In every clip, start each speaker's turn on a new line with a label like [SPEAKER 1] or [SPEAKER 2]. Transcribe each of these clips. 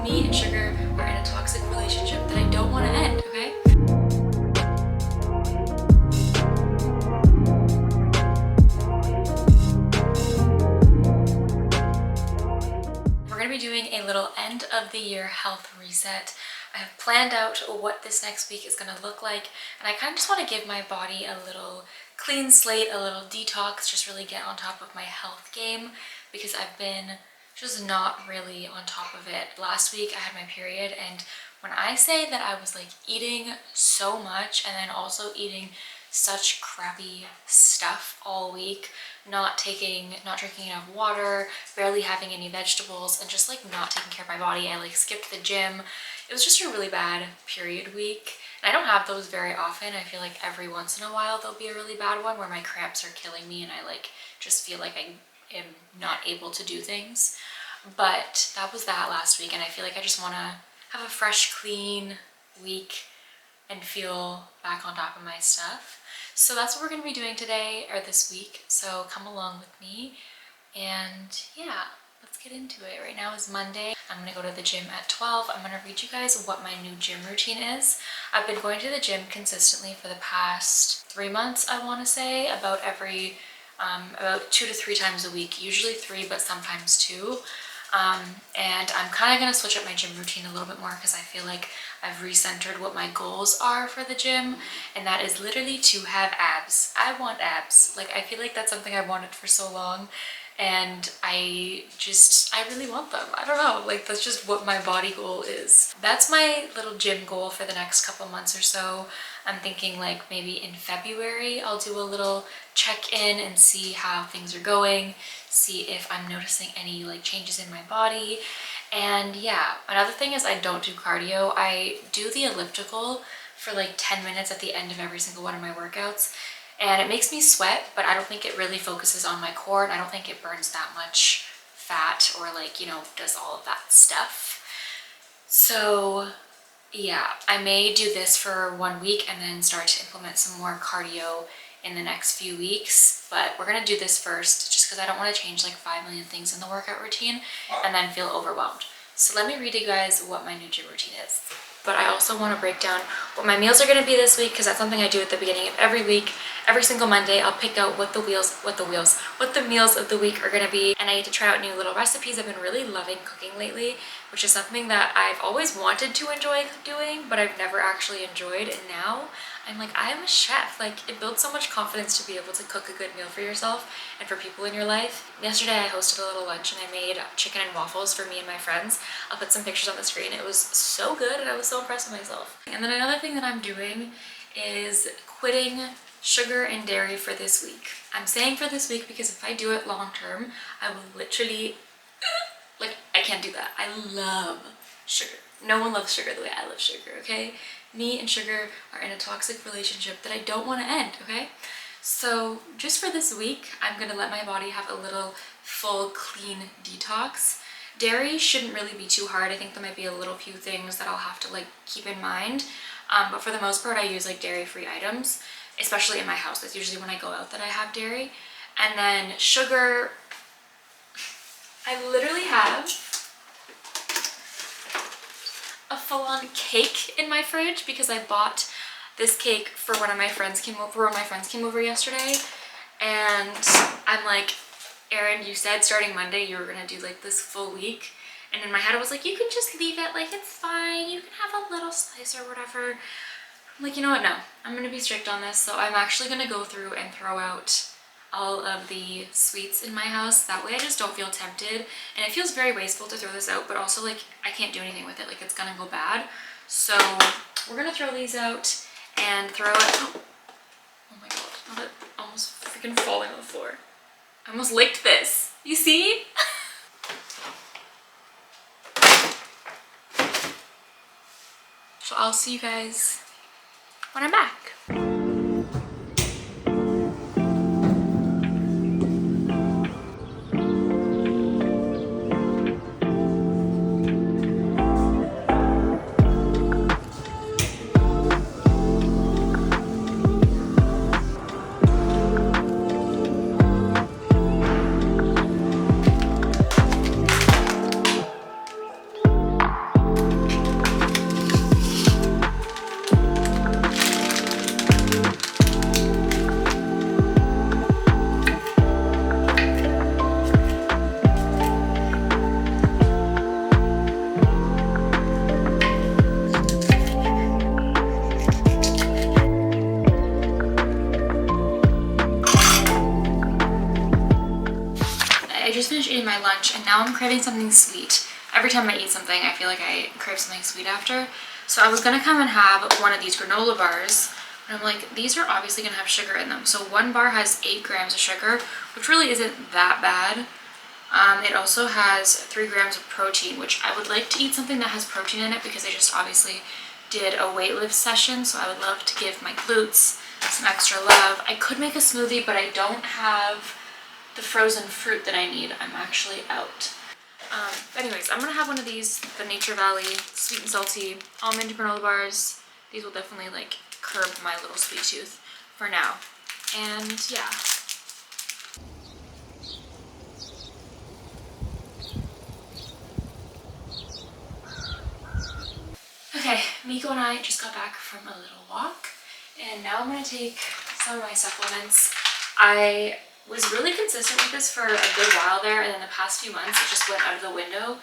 [SPEAKER 1] Me and sugar are in a toxic relationship that I don't want to end, okay? We're going to be doing a little end of the year health reset. I have planned out what this next week is going to look like, and I kind of just want to give my body a little clean slate, a little detox, just really get on top of my health game, because I've been just not really on top of it. Last week I had my period, and when I say that I was like eating so much and then also eating such crappy stuff all week, not drinking enough water, barely having any vegetables, and just like not taking care of my body. I like skipped the gym. It was just a really bad period week. And I don't have those very often. I feel like every once in a while there'll be a really bad one where my cramps are killing me and I like just feel like I am not able to do things. But that was that last week, and I feel like I just want to have a fresh, clean week and feel back on top of my stuff. So that's what we're going to be doing today, or this week. So come along with me, and yeah, let's get into it. Right now is Monday. I'm going to go to the gym at 12. I'm going to read you guys what my new gym routine is. I've been going to the gym consistently for the past 3 months, I want to say, about 2 to 3 times a week, usually 3, but sometimes 2. And I'm kind of going to switch up my gym routine a little bit more because I feel like I've recentered what my goals are for the gym, and that is literally to have abs. I want abs. Like, I feel like that's something I wanted for so long, and I really want them. I don't know, like that's just what my body goal is. That's my little gym goal for the next couple months or so. I'm thinking like maybe in February I'll do a little check-in and see how things are going, see if I'm noticing any like changes in my body. And yeah, another thing is I don't do cardio. I do the elliptical for like 10 minutes at the end of every single one of my workouts, and it makes me sweat, but I don't think it really focuses on my core, and I don't think it burns that much fat or like, you know, does all of that stuff. So yeah, I may do this for 1 week and then start to implement some more cardio in the next few weeks, but we're gonna do this first just because I don't want to change like 5 million things in the workout routine and then feel overwhelmed. So let me read you guys what my new gym routine is. But I also want to break down what my meals are going to be this week, because that's something I do at the beginning of every week. Every single Monday I'll pick out what the meals of the week are going to be, and I get to try out new little recipes. I've been really loving cooking lately, which is something that I've always wanted to enjoy doing, but I've never actually enjoyed, and now I'm like, I am a chef. Like, it builds so much confidence to be able to cook a good meal for yourself and for people in your life. Yesterday I hosted a little lunch and I made chicken and waffles for me and my friends. I'll put some pictures on the screen. It was so good and I was so impressed with myself. And then another thing that I'm doing is quitting sugar and dairy for this week. I'm saying for this week because if I do it long term, I will literally, like, I can't do that. I love sugar. No one loves sugar the way I love sugar, okay? Me and sugar are in a toxic relationship that I don't want to end, okay? So just for this week, I'm going to let my body have a little full clean detox. Dairy shouldn't really be too hard. I think there might be a little few things that I'll have to like keep in mind. But for the most part, I use like dairy-free items, especially in my house. That's usually when I go out that I have dairy. And then sugar, I literally have a full-on cake in my fridge because I bought this cake for when my friends came over yesterday, and I'm like, Erin, you said starting Monday you were gonna do like this full week, and in my head I was like, you can just leave it, like it's fine, you can have a little slice or whatever. I'm like, you know what, no, I'm gonna be strict on this, so I'm actually gonna go through and throw out all of the sweets in my house. That way I just don't feel tempted, and it feels very wasteful to throw this out, but also like I can't do anything with it, like it's gonna go bad. So we're gonna throw these out and throw it. Oh my god, not it almost freaking falling on the floor. I almost licked this, you see? So I'll see you guys when I'm back. now I'm craving something sweet. Every time I eat something, I feel like I crave something sweet after. So I was gonna come and have one of these granola bars, but I'm like, these are obviously gonna have sugar in them. So one bar has 8 grams of sugar, which really isn't that bad. It also has 3 grams of protein, which I would like to eat something that has protein in it because I just obviously did a weight lift session, so I would love to give my glutes some extra love. I could make a smoothie, but I don't have the frozen fruit that I need. I'm actually out. But anyways, I'm gonna have one of these, the Nature Valley sweet and salty almond granola bars. These will definitely like curb my little sweet tooth for now. And yeah. Okay, Miko and I just got back from a little walk, and now I'm gonna take some of my supplements. I was really consistent with this for a good while there, and then the past few months it just went out of the window.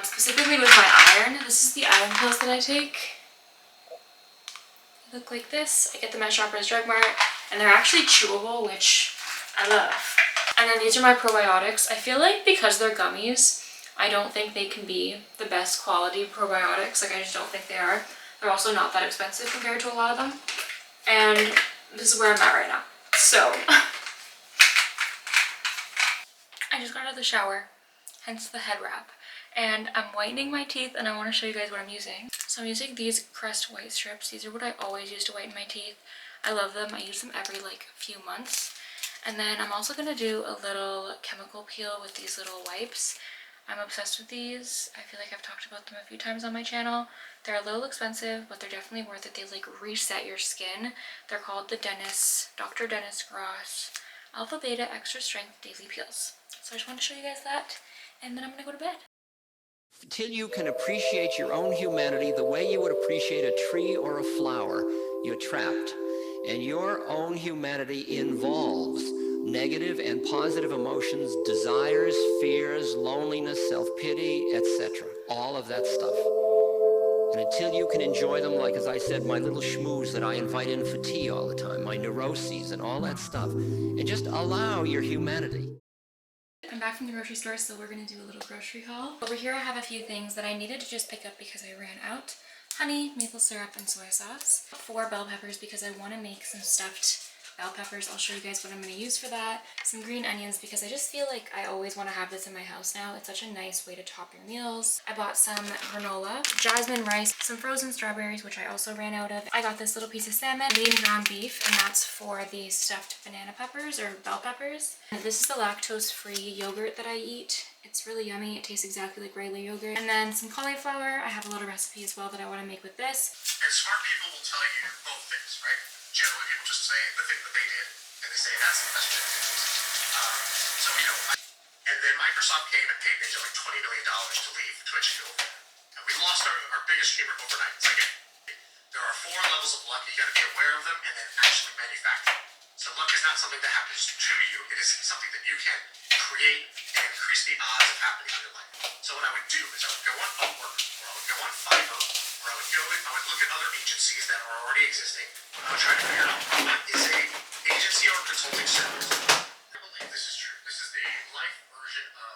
[SPEAKER 1] Specifically with my iron. This is the iron pills that I take. They look like this. I get them at Shoppers Drug Mart, and they're actually chewable, which I love. And then these are my probiotics. I feel like because they're gummies, I don't think they can be the best quality probiotics. Like, I just don't think they are. They're also not that expensive compared to a lot of them. And this is where I'm at right now. So, I just got out of the shower, hence the head wrap. And I'm whitening my teeth, and I want to show you guys what I'm using. So I'm using these Crest white strips. These are what I always use to whiten my teeth. I love them. I use them every like few months. And then I'm also going to do a little chemical peel with these little wipes. I'm obsessed with these. I feel like I've talked about them a few times on my channel. They're a little expensive, but they're definitely worth it. They like reset your skin. They're called the Dr. Dennis Gross Alpha Beta Extra Strength Daily Peels. So I just wanted to show you guys that, and then I'm going to go to bed.
[SPEAKER 2] Till you can appreciate your own humanity the way you would appreciate a tree or a flower, you're trapped. And your own humanity involves negative and positive emotions, desires, fears, loneliness, self-pity, etc. All of that stuff. And until you can enjoy them, like as I said, my little schmooze that I invite in for tea all the time, my neuroses and all that stuff, and just allow your humanity.
[SPEAKER 1] I'm back from the grocery store, so we're going to do a little grocery haul. Over here I have a few things that I needed to just pick up because I ran out. Honey, maple syrup, and soy sauce. 4 bell peppers because I want to make some stuffed bell peppers. I'll show you guys what I'm going to use for that. Some green onions because I just feel like I always want to have this in my house now. It's such a nice way to top your meals. I bought some granola, jasmine rice, some frozen strawberries, which I also ran out of. I got this little piece of salmon, lean ground beef, and that's for the stuffed banana peppers or bell peppers. And this is the lactose-free yogurt that I eat. It's really yummy. It tastes exactly like regular yogurt. And then some cauliflower. I have a little recipe as well that I want to make with this.
[SPEAKER 3] And smart people will tell you both things, right? Generally, people just say the thing that they did, and they say that's and then Microsoft came and paid Ninja like $20 million to leave Twitch and go over there. And we lost our biggest streamer overnight. It's like there are 4 levels of luck. You got to be aware of them and then actually manufacture them. So luck is not something that happens to you. It is something that you can create and increase the odds of happening in your life. So what I would do is I would go on Upwork, or I would go on Fiverr, or I would look at other agencies that are already existing. I would try to figure out what is a agency or consulting service. I believe this is true. This is the life version of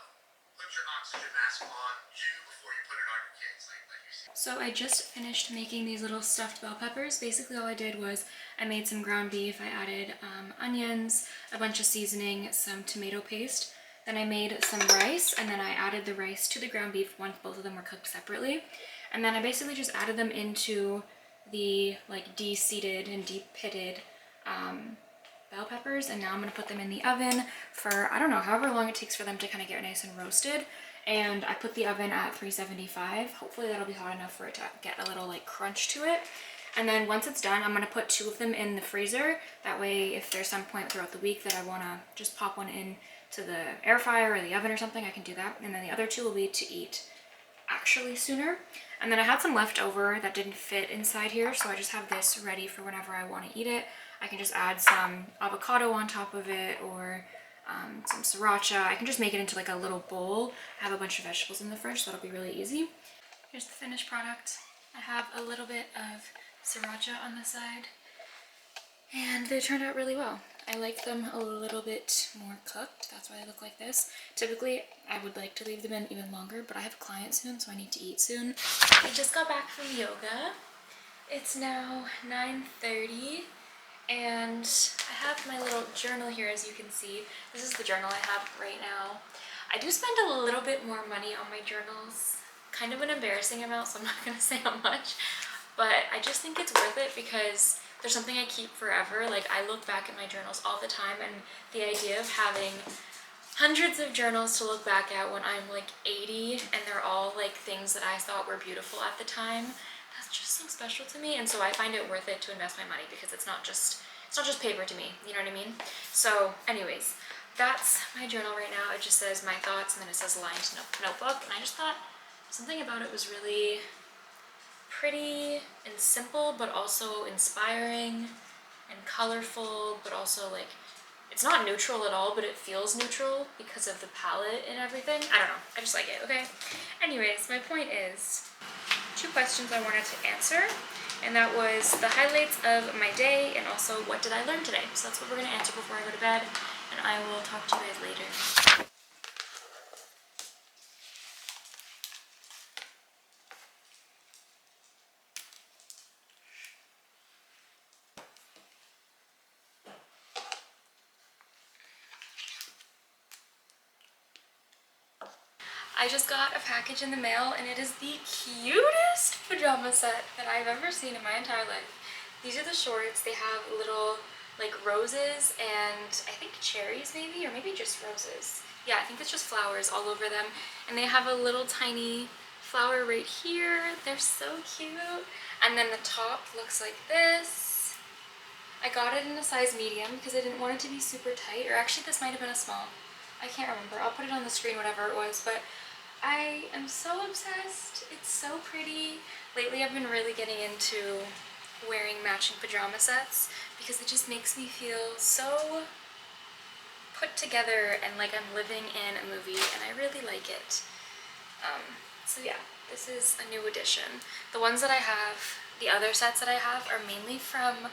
[SPEAKER 3] put your oxygen mask on you before you put it on your kids, like you see.
[SPEAKER 1] So I just finished making these little stuffed bell peppers. Basically all I did was I made some ground beef, I added onions, a bunch of seasoning, some tomato paste. Then I made some rice, and then I added the rice to the ground beef once both of them were cooked separately. And then I basically just added them into the like de-seeded and de-pitted bell peppers, and now I'm going to put them in the oven for, I don't know, however long it takes for them to kind of get nice and roasted. And I put the oven at 375. Hopefully that'll be hot enough for it to get a little like crunch to it. And then once it's done, I'm going to put 2 of them in the freezer. That way if there's some point throughout the week that I want to just pop one in to the air fryer or the oven or something, I can do that. And then the other 2 will be to eat actually sooner. And then I had some left over that didn't fit inside here, so I just have this ready for whenever I want to eat it. I can just add some avocado on top of it, or some sriracha. I can just make it into like a little bowl. I have a bunch of vegetables in the fridge, so that'll be really easy. Here's the finished product. I have a little bit of sriracha on the side, and they turned out really well. I like them a little bit more cooked. That's why they look like this. Typically, I would like to leave them in even longer, but I have a client soon, so I need to eat soon. I just got back from yoga. It's now 9:30, and I have my little journal here, as you can see. This is the journal I have right now. I do spend a little bit more money on my journals. Kind of an embarrassing amount, so I'm not gonna say how much, but I just think it's worth it because there's something I keep forever. Like, I look back at my journals all the time, and the idea of having hundreds of journals to look back at when I'm like 80 and they're all like things that I thought were beautiful at the time, that's just so special to me. And so I find it worth it to invest my money because it's not just paper to me, you know what I mean? So anyways, that's my journal right now. It just says my thoughts, and then it says lined notebook, and I just thought something about it was really pretty and simple, but also inspiring and colorful, but also like, it's not neutral at all, but it feels neutral because of the palette and everything. I don't know, I just like it, okay? Anyways, my point is, 2 questions I wanted to answer, and that was the highlights of my day and also what did I learn today. So that's what we're gonna answer before I go to bed, and I will talk to you guys later. I just got a package in the mail, and it is the cutest pajama set that I've ever seen in my entire life. These are the shorts. They have little like roses and I think cherries maybe, or maybe just roses. Yeah, I think it's just flowers all over them. And they have a little tiny flower right here. They're so cute. And then the top looks like this. I got it in a size medium because I didn't want it to be super tight, or actually this might have been a small. I can't remember. I'll put it on the screen, whatever it was, but I am so obsessed. It's so pretty. Lately I've been really getting into wearing matching pajama sets because it just makes me feel so put together and like I'm living in a movie, and I really like it. So yeah, this is a new addition. The ones that I have, the other sets that I have, are mainly from,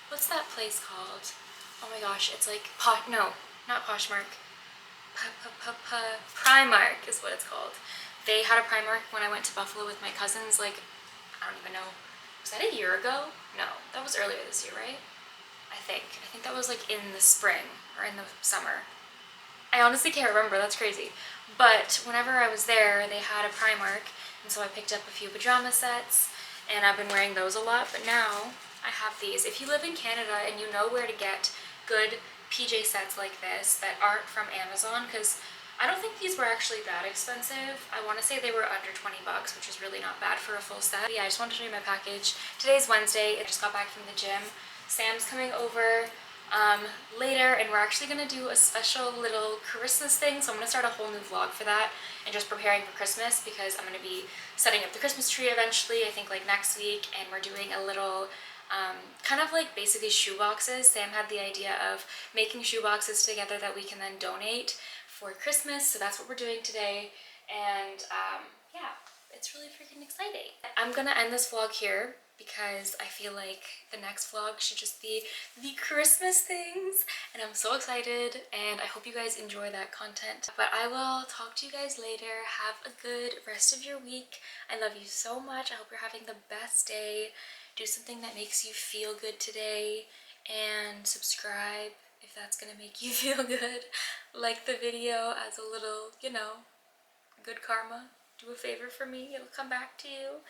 [SPEAKER 1] what's that place called? Oh my gosh, it's like, no, not Poshmark. Primark is what it's called. They had a Primark when I went to Buffalo with my cousins, like, I don't even know, was that a year ago? No, that was earlier this year, right? I think that was like in the spring or in the summer. I honestly can't remember, that's crazy. But whenever I was there, they had a Primark, and so I picked up a few pajama sets, and I've been wearing those a lot, but now I have these. If you live in Canada and you know where to get good PJ sets like this that aren't from Amazon, because I don't think these were actually that expensive. I want to say they were under 20 bucks, which is really not bad for a full set. But yeah, I just wanted to show you my package. Today's Wednesday. I just got back from the gym. Sam's coming over later, and we're actually going to do a special little Christmas thing. So I'm going to start a whole new vlog for that and just preparing for Christmas, because I'm going to be setting up the Christmas tree eventually, I think like next week, and we're doing a little kind of like basically shoe boxes. Sam had the idea of making shoe boxes together that we can then donate for Christmas, so that's what we're doing today, and yeah, it's really freaking exciting. I'm gonna end this vlog here because I feel like the next vlog should just be the Christmas things, and I'm so excited, and I hope you guys enjoy that content. But I will talk to you guys later. Have a good rest of your week. I love you so much. I hope you're having the best day. Do something that makes you feel good today, and subscribe if that's gonna make you feel good. Like the video as a little, you know, good karma. Do a favor for me, it'll come back to you.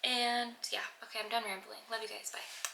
[SPEAKER 1] And yeah, okay, I'm done rambling. Love you guys, bye.